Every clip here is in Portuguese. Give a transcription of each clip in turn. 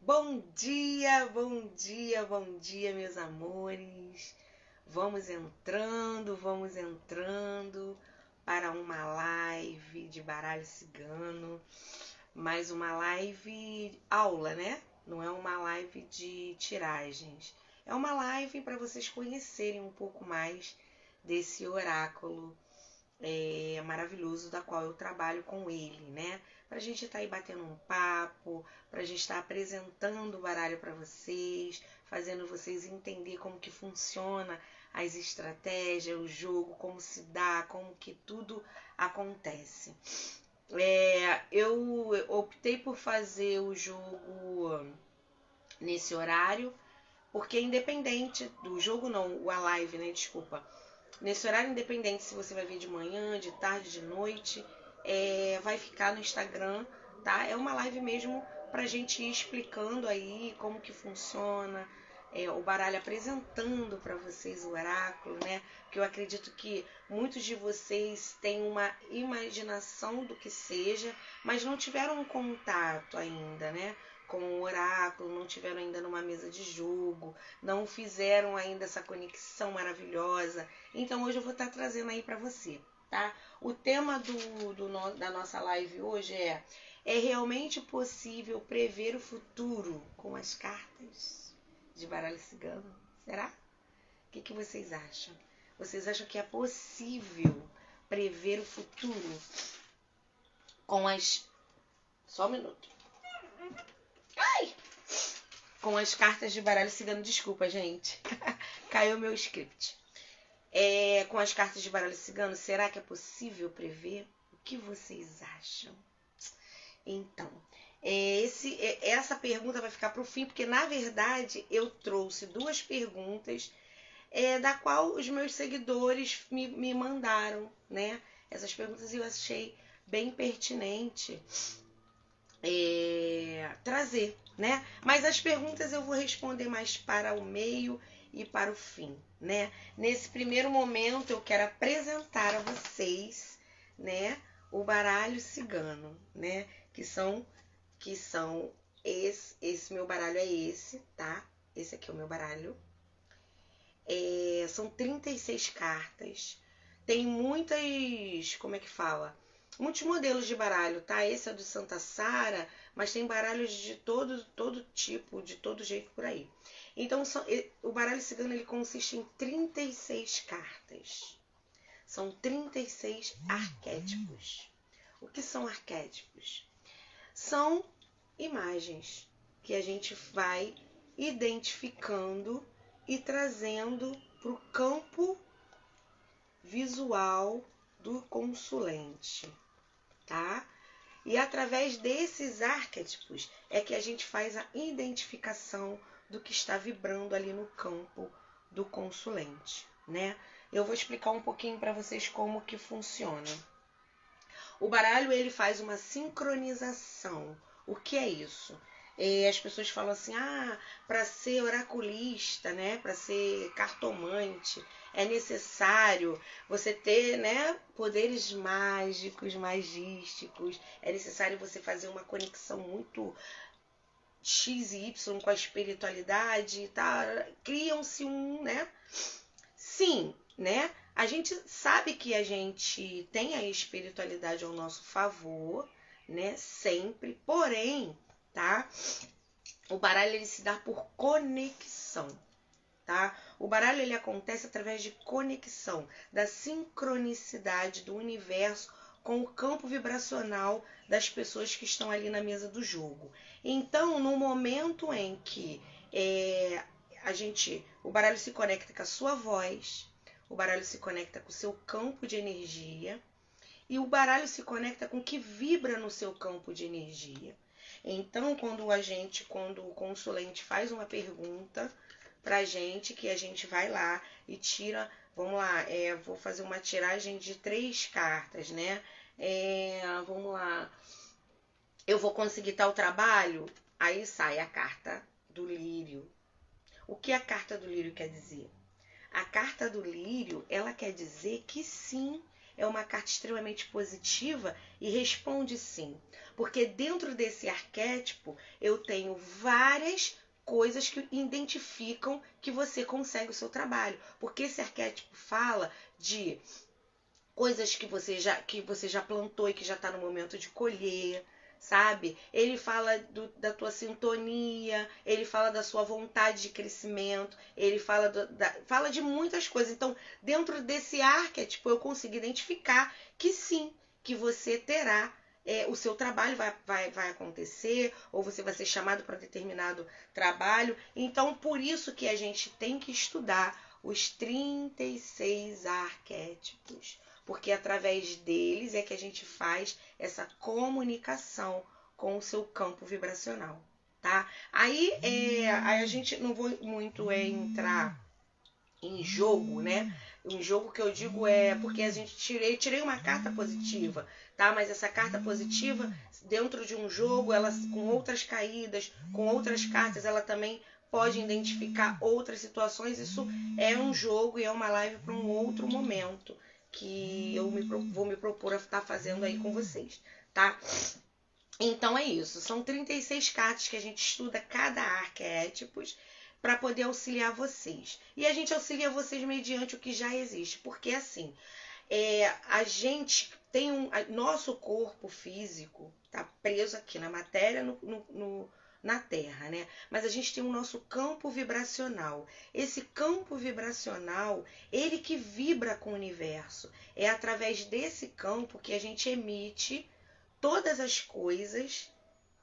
Bom dia, bom dia, bom dia, meus amores. Vamos entrando para uma live de baralho cigano. Mais uma live aula, né? Não é uma live de tiragens. É uma live para vocês conhecerem um pouco mais desse oráculo maravilhoso da qual eu trabalho com ele, né? Pra gente estar aí batendo um papo, pra gente estar apresentando o baralho para vocês, fazendo vocês entender como que funciona as estratégias, o jogo, como se dá, como que tudo acontece. Eu optei por fazer o jogo nesse horário, porque independente do jogo não, a live, né? Desculpa. Nesse horário independente, se você vai ver de manhã, de tarde, de noite, vai ficar no Instagram, tá? É uma live mesmo pra gente ir explicando aí como que funciona, o baralho apresentando para vocês o oráculo, né? Porque eu acredito que muitos de vocês têm uma imaginação do que seja, mas não tiveram um contato ainda, né? Com o oráculo, não tiveram ainda numa mesa de jogo, não fizeram ainda essa conexão maravilhosa. Então hoje eu vou estar trazendo aí para você, tá? O tema da nossa live hoje é realmente possível prever o futuro com as cartas de baralho cigano? Será? O que vocês acham? Vocês acham que é possível prever o futuro com as... Só um minuto. Ai! Com as cartas de baralho cigano. Desculpa, gente. Caiu meu script. Com as cartas de baralho cigano, será que é possível prever? O que vocês acham? Então, essa pergunta vai ficar para o fim, porque na verdade eu trouxe duas perguntas da qual os meus seguidores me mandaram, né? Essas perguntas eu achei bem pertinente trazer, né? Mas as perguntas eu vou responder mais para o meio e para o fim, né? Nesse primeiro momento eu quero apresentar a vocês, né, o baralho cigano, né, que são esse meu baralho é esse, tá? Esse aqui é o meu baralho. São 36 cartas. Tem muitas, como é que fala? Muitos modelos de baralho, tá? Esse é do Santa Sara, mas tem baralhos de todo tipo, de todo jeito por aí. Então, o baralho cigano ele consiste em 36 cartas. São 36 arquétipos. O que são arquétipos? São imagens que a gente vai identificando e trazendo para o campo visual do consulente, tá? E através desses arquétipos é que a gente faz a identificação do que está vibrando ali no campo do consulente, né? Eu vou explicar um pouquinho para vocês como que funciona. O baralho ele faz uma sincronização. O que é isso? As pessoas falam assim, para ser oraculista, né, para ser cartomante, é necessário você ter, né, poderes mágicos, magísticos. É necessário você fazer uma conexão muito X e Y com a espiritualidade, tá? Criam-se né? Sim, né? A gente sabe que a gente tem a espiritualidade ao nosso favor, né? Sempre. Porém, tá? O baralho ele se dá por conexão, tá? O baralho ele acontece através de conexão, da sincronicidade do universo com o campo vibracional das pessoas que estão ali na mesa do jogo. Então, no momento em que o baralho se conecta com a sua voz, o baralho se conecta com o seu campo de energia e o baralho se conecta com o que vibra no seu campo de energia. Então, quando o consulente faz uma pergunta pra gente, que a gente vai lá e tira, vamos lá, vou fazer uma tiragem de 3 cartas, né? Vamos lá, eu vou conseguir tal trabalho? Aí sai a carta do lírio. O que a carta do lírio quer dizer? A carta do lírio, ela quer dizer que sim, é uma carta extremamente positiva e responde sim. Porque dentro desse arquétipo eu tenho várias coisas que identificam que você consegue o seu trabalho. Porque esse arquétipo fala de coisas que você já plantou e que já está no momento de colher, sabe? Ele fala da tua sintonia, ele fala da sua vontade de crescimento, ele fala, fala de muitas coisas. Então, dentro desse arquétipo, eu consigo identificar que sim, que você terá, o seu trabalho vai acontecer, ou você vai ser chamado para determinado trabalho. Então, por isso que a gente tem que estudar os 36 arquétipos, porque através deles é que a gente faz essa comunicação com o seu campo vibracional, tá? Aí a gente não vou muito entrar em jogo, né? Um jogo que eu digo porque a gente tirei uma carta positiva, tá? Mas essa carta positiva, dentro de um jogo, ela com outras caídas, com outras cartas, ela também pode identificar outras situações. Isso é um jogo e é uma live para um outro momento que eu vou me propor a estar fazendo aí com vocês, tá? Então é isso, são 36 cartas que a gente estuda cada arquétipo para poder auxiliar vocês. E a gente auxilia vocês mediante o que já existe, porque assim, a gente tem nosso corpo físico tá preso aqui na matéria, na Terra, né? Mas a gente tem o nosso campo vibracional. Esse campo vibracional, ele que vibra com o universo. É através desse campo que a gente emite todas as coisas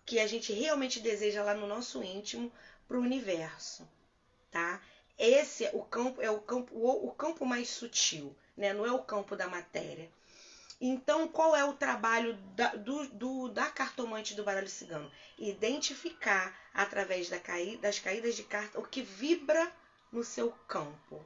que a gente realmente deseja lá no nosso íntimo para o universo, tá? Esse é o campo mais sutil, né? Não é o campo da matéria. Então, qual é o trabalho da cartomante do baralho cigano? Identificar, através das caídas de carta, o que vibra no seu campo.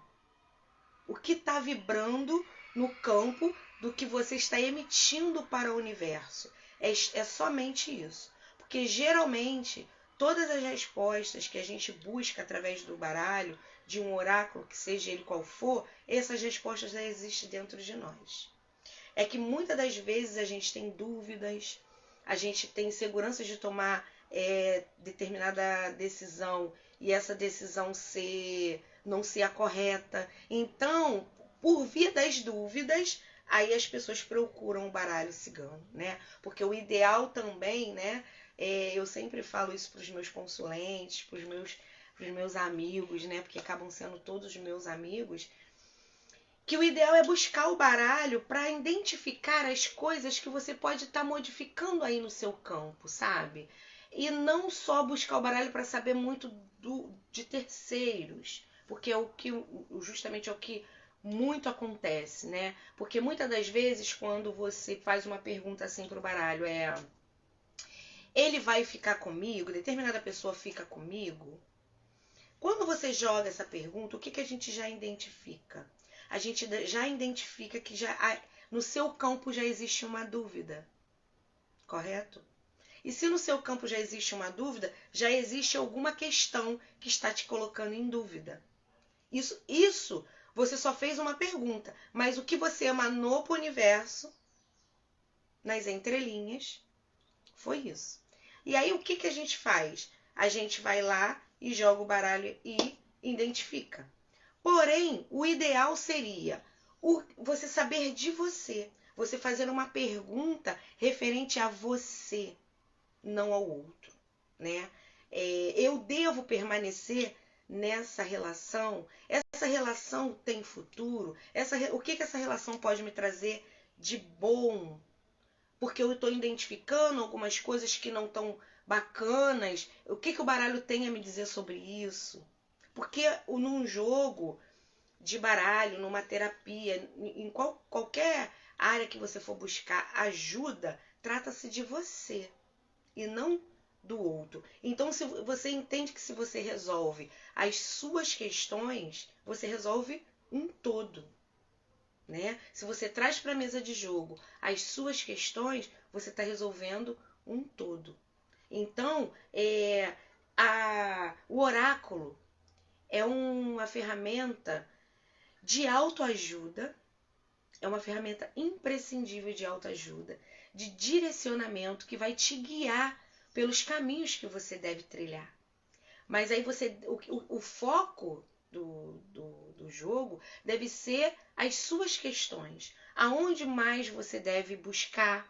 O que está vibrando no campo do que você está emitindo para o universo. É somente isso. Porque, geralmente, todas as respostas que a gente busca através do baralho, de um oráculo, que seja ele qual for, essas respostas já existem dentro de nós. É que muitas das vezes a gente tem dúvidas, a gente tem insegurança de tomar determinada decisão e essa decisão não ser a correta. Então, por via das dúvidas, aí as pessoas procuram o baralho cigano, né? Porque o ideal também, né? Eu sempre falo isso para os meus consulentes, para os meus amigos, né? Porque acabam sendo todos meus amigos, que o ideal é buscar o baralho para identificar as coisas que você pode estar modificando aí no seu campo, sabe? E não só buscar o baralho para saber muito de terceiros, porque justamente é o que muito acontece, né? Porque muitas das vezes, quando você faz uma pergunta assim pro baralho, ele vai ficar comigo? Determinada pessoa fica comigo? Quando você joga essa pergunta, o que a gente já identifica? A gente já identifica que no seu campo já existe uma dúvida, correto? E se no seu campo já existe uma dúvida, já existe alguma questão que está te colocando em dúvida. Isso você só fez uma pergunta, mas o que você emanou para o universo, nas entrelinhas, foi isso. E aí o que a gente faz? A gente vai lá e joga o baralho e identifica. Porém, o ideal seria você saber de você. Você fazer uma pergunta referente a você, não ao outro, né? Eu devo permanecer nessa relação? Essa relação tem futuro? O que essa relação pode me trazer de bom? Porque eu estou identificando algumas coisas que não estão bacanas. O que o baralho tem a me dizer sobre isso? Porque num jogo de baralho, numa terapia, em qualquer área que você for buscar ajuda, trata-se de você e não do outro. Então, se você entende que se você resolve as suas questões, você resolve um todo, né? Se você traz para a mesa de jogo as suas questões, você está resolvendo um todo. Então, o oráculo é uma ferramenta de autoajuda, é uma ferramenta imprescindível de autoajuda, de direcionamento que vai te guiar pelos caminhos que você deve trilhar. Mas aí o foco do jogo deve ser as suas questões. Aonde mais você deve buscar,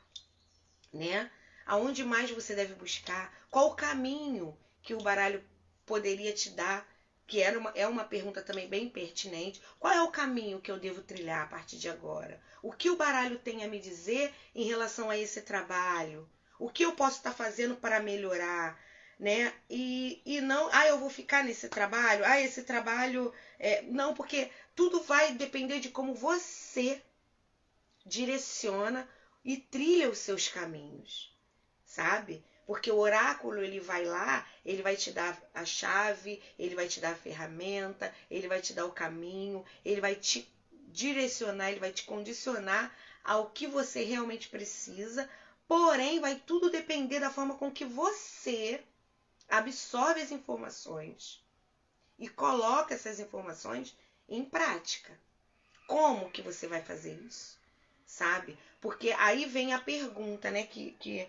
né? Aonde mais você deve buscar? Qual o caminho que o baralho poderia te dar? Que é uma pergunta também bem pertinente. Qual é o caminho que eu devo trilhar a partir de agora? O que o baralho tem a me dizer em relação a esse trabalho? O que eu posso estar fazendo para melhorar? Né? E não, eu vou ficar nesse trabalho, esse trabalho. Não, porque tudo vai depender de como você direciona e trilha os seus caminhos, sabe? Porque o oráculo, ele vai lá, ele vai te dar a chave, ele vai te dar a ferramenta, ele vai te dar o caminho, ele vai te direcionar, ele vai te condicionar ao que você realmente precisa, porém vai tudo depender da forma com que você absorve as informações e coloca essas informações em prática. Como que você vai fazer isso? Sabe? Porque aí vem a pergunta, né, que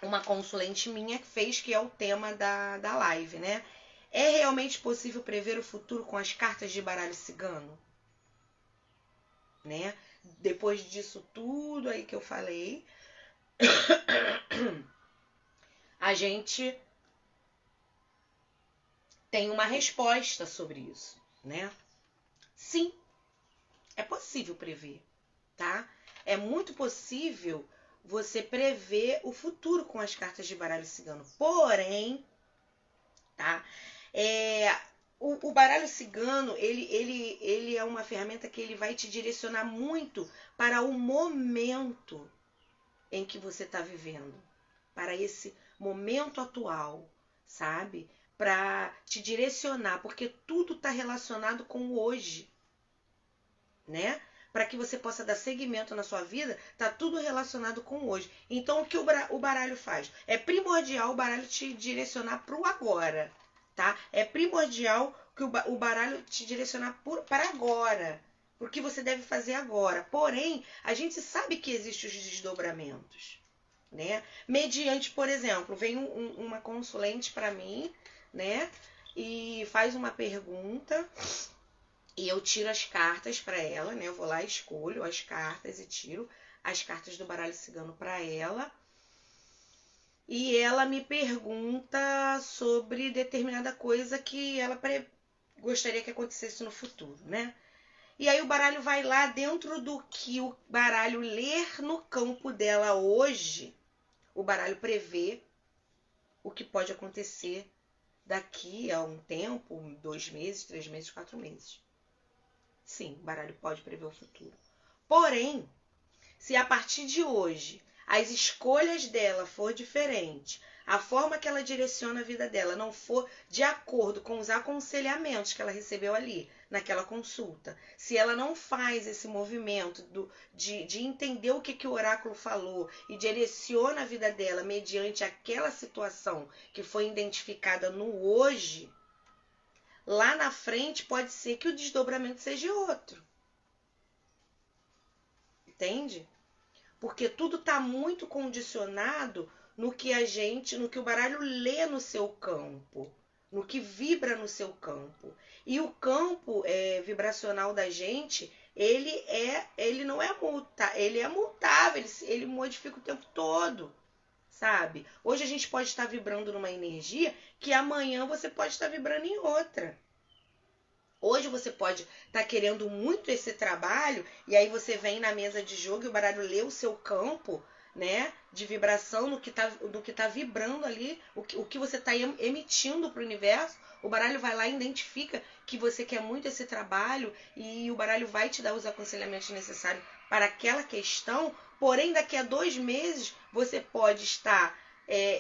uma consulente minha fez, que é o tema da live, né? É realmente possível prever o futuro com as cartas de baralho cigano? Né? Depois disso tudo aí que eu falei, a gente tem uma resposta sobre isso, né? Sim, é possível prever, tá? É muito possível você prever o futuro com as cartas de baralho cigano. Porém, tá? O baralho cigano, ele é uma ferramenta que ele vai te direcionar muito para o momento em que você está vivendo, para esse momento atual, sabe? Para te direcionar, porque tudo está relacionado com o hoje, né? Para que você possa dar seguimento na sua vida, tá tudo relacionado com o hoje. Então, o que o baralho faz? É primordial o baralho te direcionar para o agora, tá? É primordial que o baralho te direcionar para agora, o que você deve fazer agora. Porém, a gente sabe que existem os desdobramentos, né? Mediante, por exemplo, vem uma consulente para mim, né? E faz uma pergunta e eu tiro as cartas para ela, né? Eu vou lá, escolho as cartas e tiro as cartas do baralho cigano para ela. E ela me pergunta sobre determinada coisa que ela gostaria que acontecesse no futuro, né? E aí o baralho vai lá dentro do que o baralho ler no campo dela hoje. O baralho prevê o que pode acontecer daqui a um tempo, 2 meses, 3 meses, 4 meses. Sim, o baralho pode prever o futuro. Porém, se a partir de hoje as escolhas dela for diferente, a forma que ela direciona a vida dela não for de acordo com os aconselhamentos que ela recebeu ali naquela consulta, se ela não faz esse movimento de entender o que o oráculo falou e direciona a vida dela mediante aquela situação que foi identificada no hoje, lá na frente pode ser que o desdobramento seja outro. Entende? Porque tudo está muito condicionado no que no que o baralho lê no seu campo, no que vibra no seu campo. E o campo vibracional da gente, ele não é ele é mutável, ele modifica o tempo todo, sabe? Hoje a gente pode estar vibrando numa energia que amanhã você pode estar vibrando em outra. Hoje você pode estar querendo muito esse trabalho e aí você vem na mesa de jogo e o baralho lê o seu campo, né, de vibração no que tá vibrando ali, o que você está emitindo para o universo. O baralho vai lá e identifica que você quer muito esse trabalho e o baralho vai te dar os aconselhamentos necessários para aquela questão. Porém, daqui a 2 meses você pode estar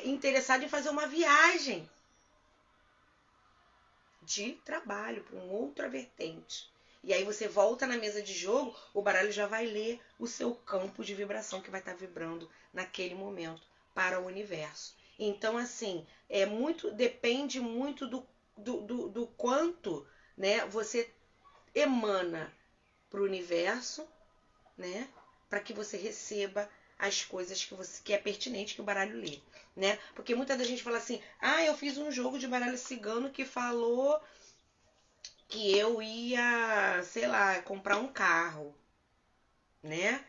interessado em fazer uma viagem de trabalho para uma outra vertente. E aí você volta na mesa de jogo, o baralho já vai ler o seu campo de vibração que vai estar vibrando naquele momento para o universo. Então, assim, depende muito do quanto, né, você emana para o universo né? Para que você receba as coisas que é pertinente que o baralho lê, né? Porque muita da gente fala assim, eu fiz um jogo de baralho cigano que falou que eu ia, sei lá, comprar um carro, né?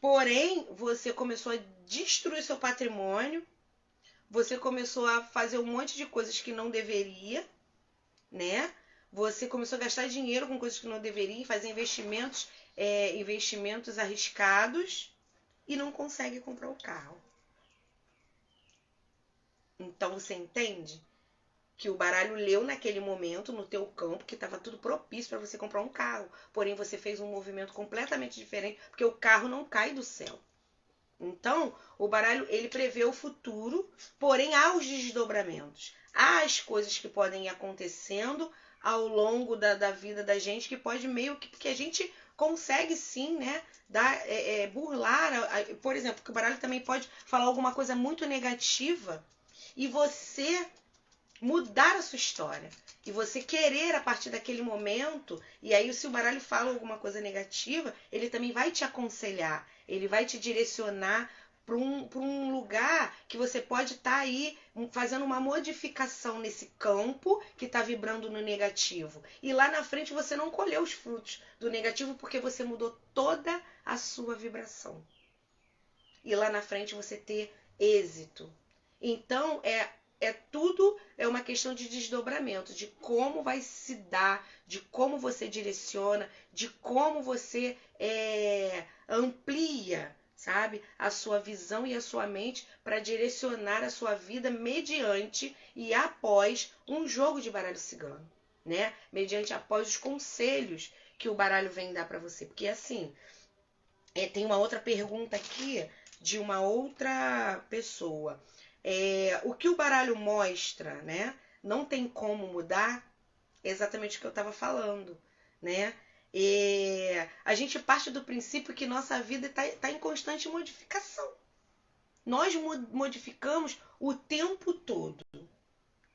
Porém, você começou a destruir seu patrimônio, você começou a fazer um monte de coisas que não deveria, né? Você começou a gastar dinheiro com coisas que não deveria, fazer investimentos arriscados e não consegue comprar o carro. Então você entende que o baralho leu naquele momento no teu campo que estava tudo propício para você comprar um carro. Porém, você fez um movimento completamente diferente, porque o carro não cai do céu. Então, o baralho ele prevê o futuro, porém há os desdobramentos. Há as coisas que podem ir acontecendo ao longo da vida da gente, que pode meio que... Porque a gente consegue sim, né? Burlar, por exemplo, que o baralho também pode falar alguma coisa muito negativa e você mudar a sua história. E você querer a partir daquele momento, e aí se o baralho fala alguma coisa negativa, ele também vai te aconselhar, ele vai te direcionar para um lugar que você pode estar aí fazendo uma modificação nesse campo que está vibrando no negativo. E lá na frente você não colheu os frutos do negativo porque você mudou toda a sua vibração. E lá na frente você ter êxito. Então, tudo é uma questão de desdobramento, de como vai se dar, de como você direciona, de como você amplia, sabe, a sua visão e a sua mente para direcionar a sua vida mediante e após um jogo de baralho cigano, né? Mediante após os conselhos que o baralho vem dar para você. Porque assim, tem uma outra pergunta aqui de uma outra pessoa. O que o baralho mostra, né? Não tem como mudar, é exatamente o que eu estava falando, né? A gente parte do princípio que nossa vida está em constante modificação. Nós modificamos o tempo todo.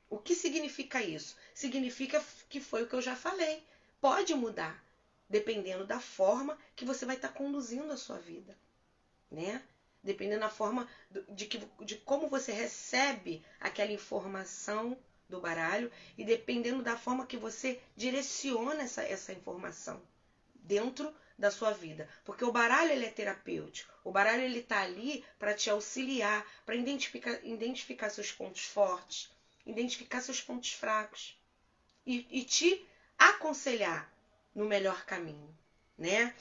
O que significa isso? Significa que foi o que eu já falei. Pode mudar, dependendo da forma que você vai estar conduzindo a sua vida, né? Dependendo da forma de como você recebe aquela informação do baralho e dependendo da forma que você direciona essa informação dentro da sua vida. Porque o baralho ele é terapêutico. O baralho ele está ali para te auxiliar, para identificar seus pontos fortes, identificar seus pontos fracos e te aconselhar no melhor caminho, né?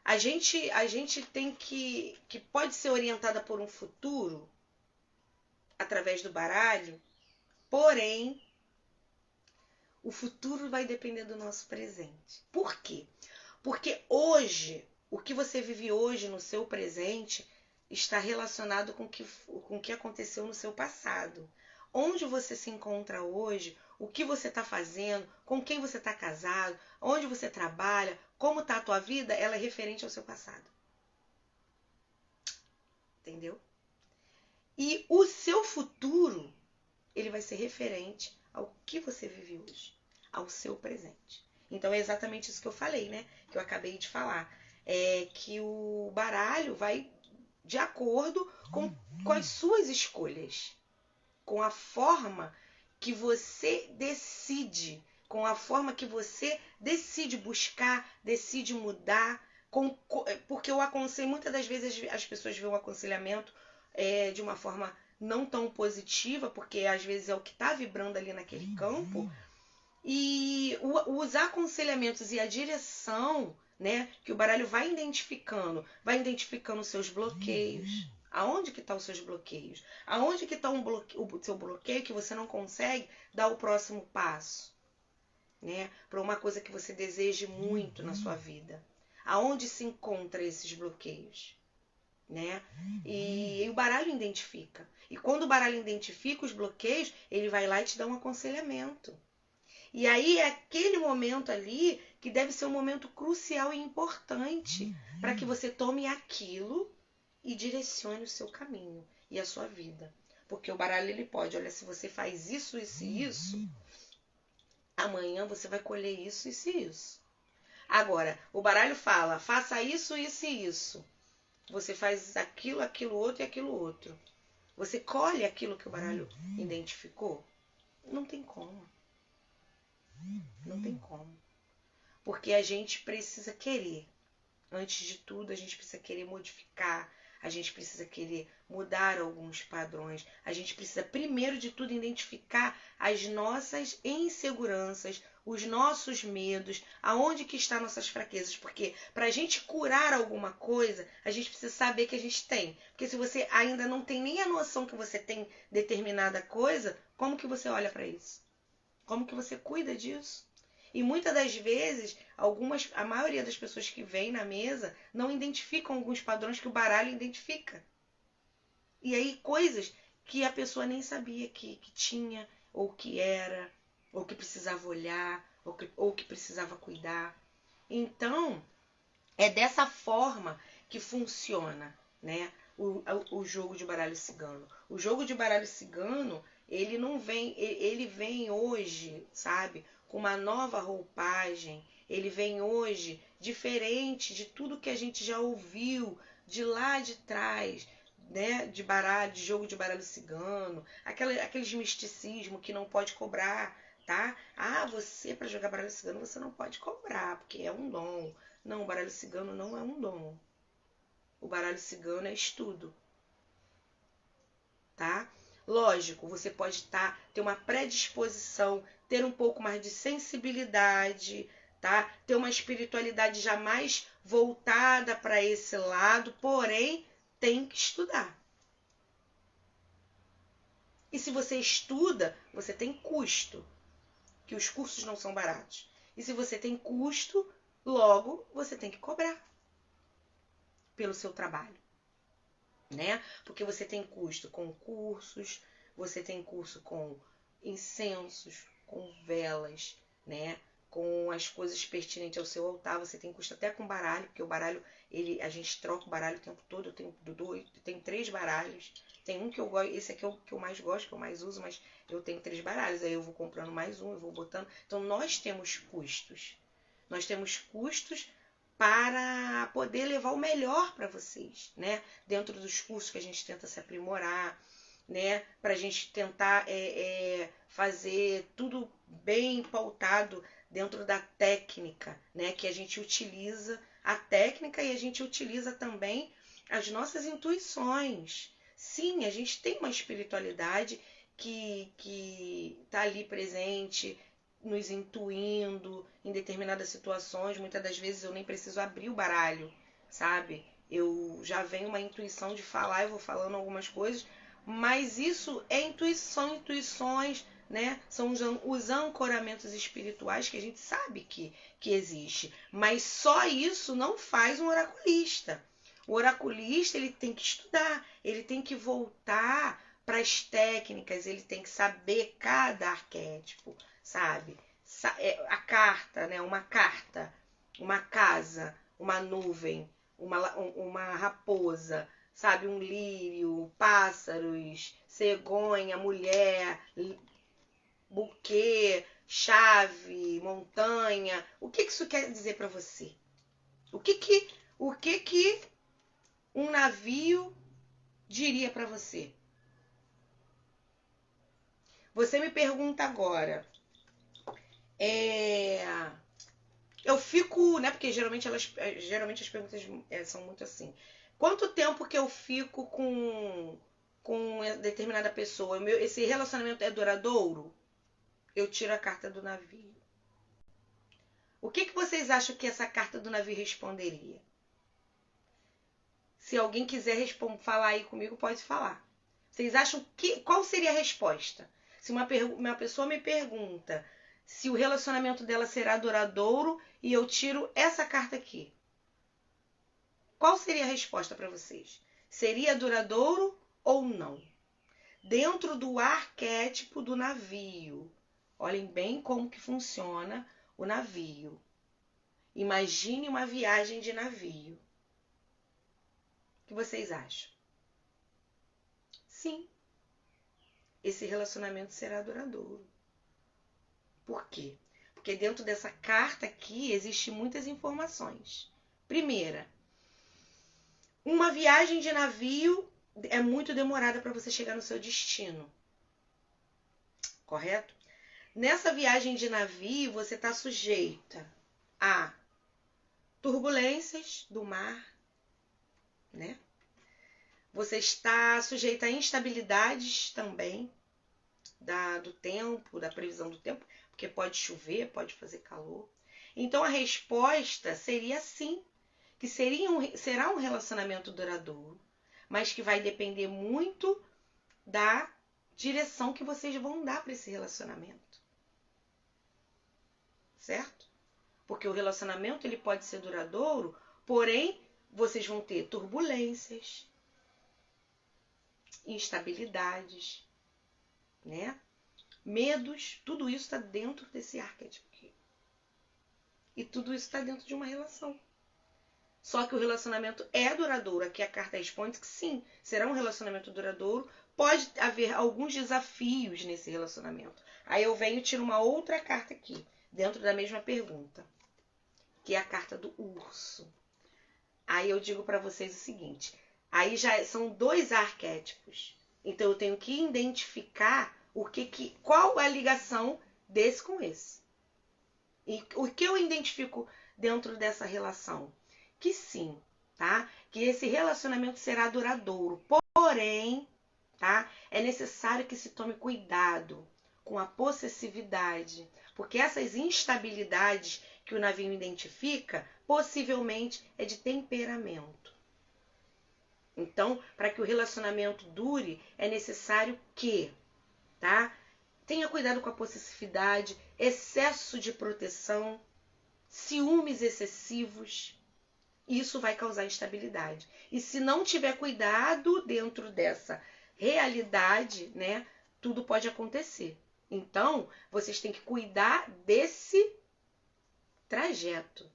A gente tem que pode ser orientada por um futuro através do baralho, porém o futuro vai depender do nosso presente. Por quê? Porque hoje, o que você vive hoje no seu presente está relacionado com o que aconteceu no seu passado. Onde você se encontra hoje, o que você está fazendo, com quem você está casado, onde você trabalha, como está a tua vida, ela é referente ao seu passado. Entendeu? E o seu futuro, ele vai ser referente ao que você vive hoje, ao seu presente. Então é exatamente isso que eu falei, né? Que eu acabei de falar. É que o baralho vai de acordo com as suas escolhas, com a forma que você decide, com a forma que você decide buscar, decide mudar. Porque eu aconselho, muitas das vezes as pessoas veem o aconselhamento de uma forma não tão positiva, porque às vezes é o que está vibrando ali naquele campo. E os aconselhamentos e a direção, né, que o baralho vai identificando os seus bloqueios. Aonde que estão os seus bloqueios? Aonde que está o seu bloqueio que você não consegue dar o próximo passo, né, para uma coisa que você deseje muito na sua vida? Aonde se encontram esses bloqueios, né? E o baralho identifica. E quando o baralho identifica os bloqueios, ele vai lá e te dá um aconselhamento. E aí é aquele momento ali que deve ser um momento crucial e importante para que você tome aquilo e direcione o seu caminho e a sua vida. Porque o baralho ele pode, olha, se você faz isso, amanhã você vai colher isso, isso e isso. Agora, o baralho fala, faça isso, isso e isso. Você faz aquilo, aquilo outro e aquilo outro. Você colhe aquilo que o baralho identificou? Não tem como. Não tem como. Porque a gente precisa querer. Antes de tudo, a gente precisa querer modificar. A gente precisa querer mudar alguns padrões. A gente precisa, primeiro de tudo, identificar as nossas inseguranças, os nossos medos, aonde que estão nossas fraquezas. Porque para a gente curar alguma coisa, a gente precisa saber que a gente tem. Porque se você ainda não tem nem a noção que você tem determinada coisa, como que você olha para isso? Como que você cuida disso? E muitas das vezes, a maioria das pessoas que vêm na mesa não identificam alguns padrões que o baralho identifica. E aí coisas que a pessoa nem sabia que tinha, ou que era, ou que precisava olhar, ou que precisava cuidar. Então, é dessa forma que funciona, né, o jogo de baralho cigano. O jogo de baralho cigano, ele não vem, ele vem hoje, sabe, com uma nova roupagem. Ele vem hoje diferente de tudo que a gente já ouviu de lá de trás, né, de baralho, de jogo de baralho cigano, aqueles misticismo que não pode cobrar, tá? Ah, você para jogar baralho cigano você não pode cobrar, porque é um dom. Não, o baralho cigano não é um dom. O baralho cigano é estudo, tá? Lógico, você pode ter uma predisposição, ter um pouco mais de sensibilidade, tá? Ter uma espiritualidade já mais voltada para esse lado, porém, tem que estudar. E se você estuda, você tem custo, que os cursos não são baratos. E se você tem custo, logo você tem que cobrar pelo seu trabalho, né? Porque você tem custo com cursos, você tem curso com incensos, com velas, né? Com as coisas pertinentes ao seu altar, você tem custo até com baralho, porque o baralho, a gente troca o baralho o tempo todo. Eu tenho 3 baralhos. Tem um que eu gosto, esse aqui é o que eu mais gosto, que eu mais uso, mas eu tenho 3 baralhos, aí eu vou comprando mais um, eu vou botando. Então nós temos custos. Nós temos custos para poder levar o melhor para vocês, né? Dentro dos cursos que a gente tenta se aprimorar, né? Para a gente tentar fazer tudo bem pautado dentro da técnica, né? Que a gente utiliza a técnica e a gente utiliza também as nossas intuições. Sim, a gente tem uma espiritualidade que está ali presente, nos intuindo em determinadas situações. Muitas das vezes eu nem preciso abrir o baralho, sabe? Eu já venho uma intuição de falar, eu vou falando algumas coisas, mas isso é intuição, intuições, né? São os ancoramentos espirituais que a gente sabe que existe. Mas só isso não faz um oraculista. O oraculista, ele tem que estudar, ele tem que voltar para as técnicas, ele tem que saber cada arquétipo, sabe? A carta, né? Uma carta, uma casa, uma nuvem, uma raposa, sabe? Um lírio, pássaros, cegonha, mulher, buquê, chave, montanha. O que isso quer dizer para você? O que um navio diria para você? Você me pergunta agora. Eu fico, né? Porque geralmente as perguntas são muito assim. Quanto tempo que eu fico com determinada pessoa? Esse relacionamento é duradouro? Eu tiro a carta do navio. O que vocês acham que essa carta do navio responderia? Se alguém quiser falar aí comigo, pode falar. Vocês acham qual seria a resposta? Se uma pessoa me pergunta se o relacionamento dela será duradouro e eu tiro essa carta aqui, qual seria a resposta para vocês? Seria duradouro ou não? Dentro do arquétipo do navio. Olhem bem como que funciona o navio. Imagine uma viagem de navio. O que vocês acham? Sim, esse relacionamento será duradouro. Por quê? Porque dentro dessa carta aqui existe muitas informações. Primeira, uma viagem de navio é muito demorada para você chegar no seu destino. Correto? Nessa viagem de navio, você está sujeita a turbulências do mar, né? Você está sujeita a instabilidades também do tempo, da previsão do tempo, porque pode chover, pode fazer calor. Então a resposta seria sim, que será um relacionamento duradouro, mas que vai depender muito da direção que vocês vão dar para esse relacionamento. Certo? Porque o relacionamento ele pode ser duradouro, porém vocês vão ter turbulências, instabilidades, né? Medos, tudo isso está dentro desse arquétipo aqui. E tudo isso está dentro de uma relação. Só que o relacionamento é duradouro. Aqui a carta responde que sim, será um relacionamento duradouro. Pode haver alguns desafios nesse relacionamento. Aí eu venho e tiro uma outra carta aqui, dentro da mesma pergunta, que é a carta do urso. Aí eu digo para vocês o seguinte, aí já são 2 arquétipos. Então eu tenho que identificar qual é a ligação desse com esse. E o que eu identifico dentro dessa relação? Que sim, tá? Que esse relacionamento será duradouro. Porém, tá? É necessário que se tome cuidado com a possessividade, porque essas instabilidades que o navio identifica, possivelmente é de temperamento. Então, para que o relacionamento dure, é necessário que, tá? Tenha cuidado com a possessividade, excesso de proteção, ciúmes excessivos. Isso vai causar instabilidade. E se não tiver cuidado dentro dessa realidade, né, tudo pode acontecer. Então, vocês têm que cuidar desse trajeto.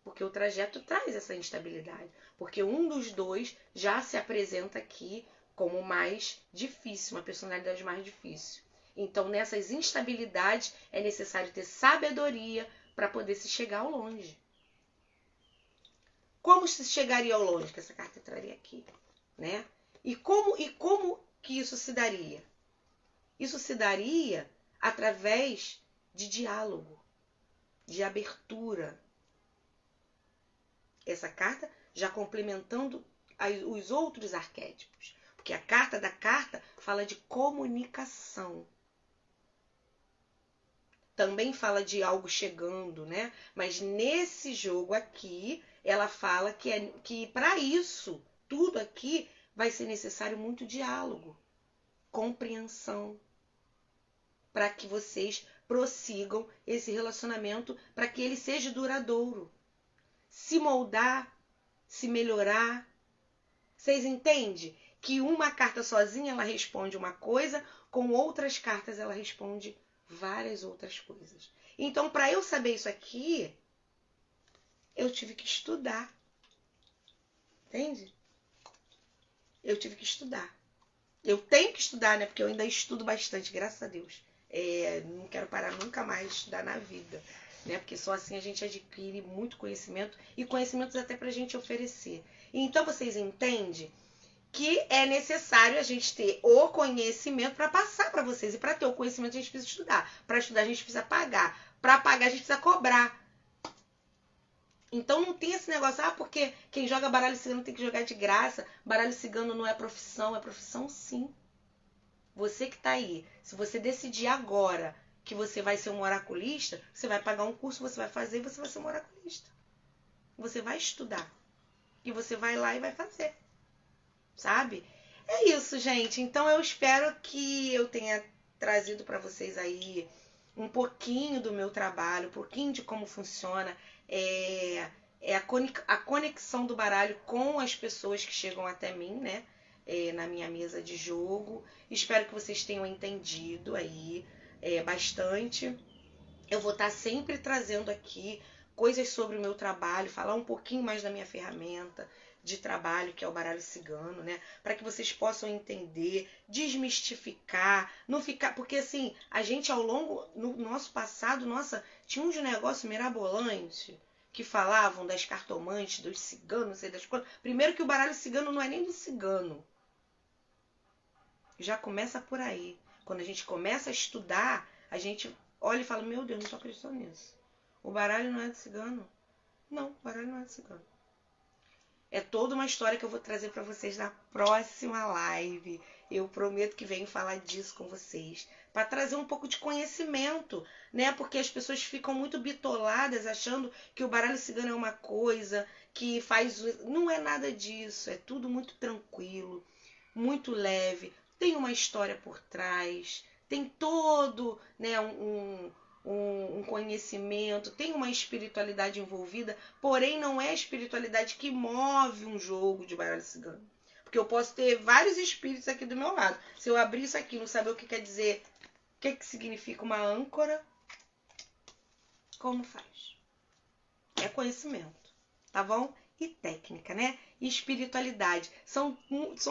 Porque o trajeto traz essa instabilidade. Porque um dos 2 já se apresenta aqui como mais difícil, uma personalidade mais difícil. Então, nessas instabilidades, é necessário ter sabedoria para poder se chegar ao longe. Como se chegaria ao longe? Que essa carta traria aqui, né? E como que isso se daria? Isso se daria através de diálogo, de abertura. Essa carta já complementando os outros arquétipos. Porque a carta da carta fala de comunicação. Também fala de algo chegando, né? Mas nesse jogo aqui, ela fala que para isso, tudo aqui, vai ser necessário muito diálogo, compreensão, para que vocês prossigam esse relacionamento, para que ele seja duradouro. Se moldar, se melhorar. Vocês entendem que uma carta sozinha ela responde uma coisa, com outras cartas ela responde várias outras coisas. Então, para eu saber isso aqui, eu tive que estudar. Entende? Eu tive que estudar. Eu tenho que estudar, né? Porque eu ainda estudo bastante, graças a Deus. Não quero parar nunca mais de estudar na vida, né? Porque só assim a gente adquire muito conhecimento e conhecimentos até pra gente oferecer. Então, vocês entendem que é necessário a gente ter o conhecimento para passar para vocês. E para ter o conhecimento a gente precisa estudar. Para estudar a gente precisa pagar. Para pagar a gente precisa cobrar. Então não tem esse negócio, porque quem joga baralho cigano tem que jogar de graça. Baralho cigano não é profissão sim. Você que tá aí, se você decidir agora que você vai ser um oraculista, você vai pagar um curso, você vai fazer e você vai ser um oraculista. Você vai estudar. E você vai lá e vai fazer. Sabe? É isso, gente. Então eu espero que eu tenha trazido para vocês aí um pouquinho do meu trabalho, um pouquinho de como funciona a conexão do baralho com as pessoas que chegam até mim, né? Na minha mesa de jogo. Espero que vocês tenham entendido aí bastante. Eu vou estar sempre trazendo aqui coisas sobre o meu trabalho, falar um pouquinho mais da minha ferramenta, de trabalho, que é o baralho cigano, né? Para que vocês possam entender, desmistificar, não ficar... Porque, assim, a gente ao longo, no nosso passado, nossa, tinha uns negócios mirabolantes que falavam das cartomantes, dos ciganos, não sei das coisas. Primeiro que o baralho cigano não é nem do cigano. Já começa por aí. Quando a gente começa a estudar, a gente olha e fala, meu Deus, não tô acreditando nisso. O baralho não é do cigano? Não, o baralho não é do cigano. É toda uma história que eu vou trazer para vocês na próxima live. Eu prometo que venho falar disso com vocês. Para trazer um pouco de conhecimento, né? Porque as pessoas ficam muito bitoladas achando que o baralho cigano é uma coisa que faz... Não é nada disso. É tudo muito tranquilo, muito leve. Tem uma história por trás. Tem todo, né, um conhecimento, tem uma espiritualidade envolvida, porém não é a espiritualidade que move um jogo de baralho cigano. Porque eu posso ter vários espíritos aqui do meu lado. Se eu abrir isso aqui e não saber o que quer dizer, o que significa uma âncora, como faz? É conhecimento, tá bom? E técnica, né? E espiritualidade. São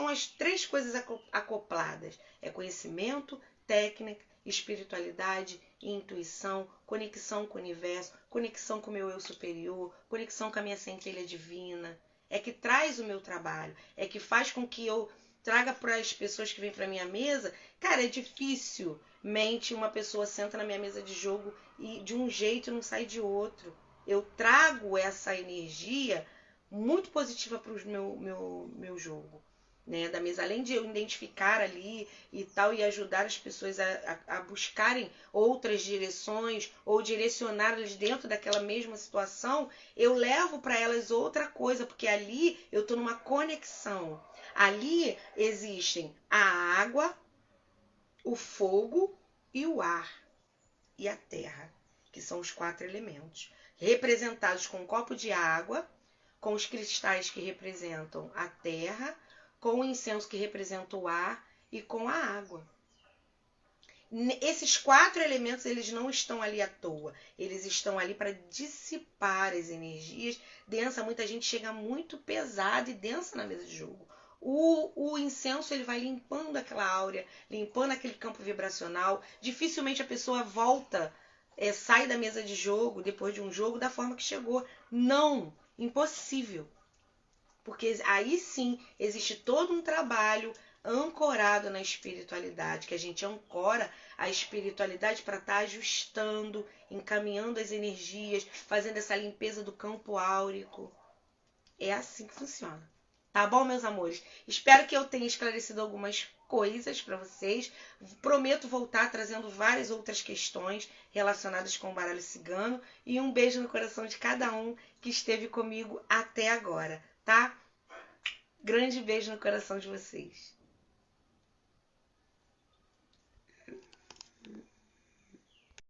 as três coisas acopladas. É conhecimento, técnica, espiritualidade e intuição, conexão com o universo, conexão com o meu eu superior, conexão com a minha centelha divina. É que traz o meu trabalho, é que faz com que eu traga para as pessoas que vêm para minha mesa. Cara, é dificilmente uma pessoa senta na minha mesa de jogo e de um jeito não sai de outro. Eu trago essa energia muito positiva para o meu jogo, né, da mesa. Além de eu identificar ali e tal, e ajudar as pessoas a buscarem outras direções ou direcioná-las dentro daquela mesma situação, eu levo para elas outra coisa, porque ali eu estou numa conexão. Ali existem a água, o fogo e o ar e a terra, que são os 4 elementos, representados com um copo de água, com os cristais que representam a terra, com o incenso que representa o ar e com a água. Esses 4 elementos, eles não estão ali à toa. Eles estão ali para dissipar as energias densas. Muita gente chega muito pesada e densa na mesa de jogo. O incenso, ele vai limpando aquela áurea, limpando aquele campo vibracional. Dificilmente a pessoa volta, sai da mesa de jogo, depois de um jogo, da forma que chegou. Não! Impossível. Porque aí sim existe todo um trabalho ancorado na espiritualidade, que a gente ancora a espiritualidade para estar ajustando, encaminhando as energias, fazendo essa limpeza do campo áurico. É assim que funciona. Tá bom, meus amores? Espero que eu tenha esclarecido algumas coisas para vocês. Prometo voltar trazendo várias outras questões relacionadas com o baralho cigano. E um beijo no coração de cada um que esteve comigo até agora, tá? Grande beijo no coração de vocês.